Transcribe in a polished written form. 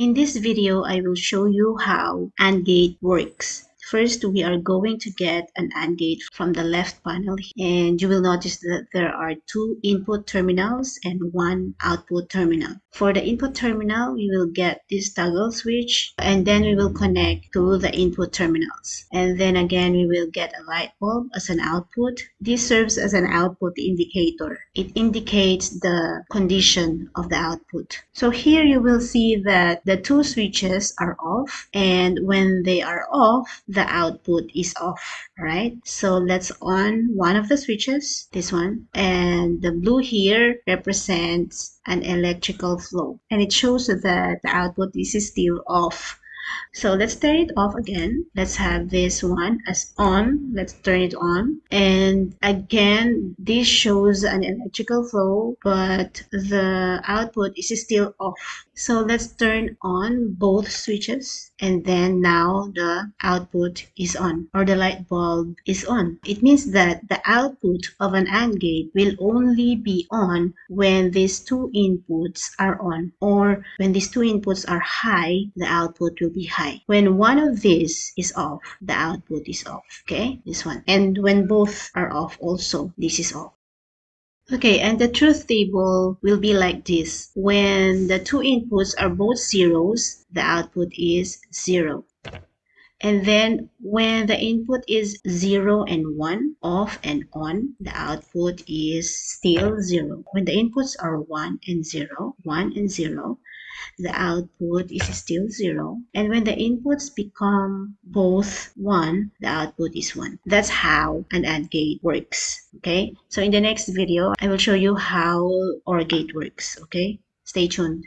In this video, I will show you how AND gate works. First, we are going to get an AND gate from the left panel, and you will notice that there are two input terminals and one output terminal. For the input terminal, we will get this toggle switch, and then we will connect to the input terminals. And then again, we will get a light bulb as an output. This serves as an output indicator. It indicates the condition of the output. So here you will see that the two switches are off, and when they are off, the output is off. Right? So let's on one of the switches, this one, and the blue here represents an electrical flow, and it shows that the output is still off. So let's turn it off again. Let's have this one as on. Let's turn it on. And again, this shows an electrical flow, but the output is still off. So let's turn on both switches. And then now the output is on, or the light bulb is on. It means that the output of an AND gate will only be on when these two inputs are on, or when these two inputs are high, the output will be high. When one of these is off, the output is off. Okay, this one. And when both are off also, this is off. Okay, and the truth table will be like this. When the two inputs are both zeros, the output is 0. And then when the input is 0 and 1, off and on, the output is still 0. When the inputs are 1 and 0, 1 and 0, the output is still 0. And when the inputs become both 1, the output is 1. That's how an AND gate works. Okay, so in the next video, I will show you how OR gate works. Okay, stay tuned.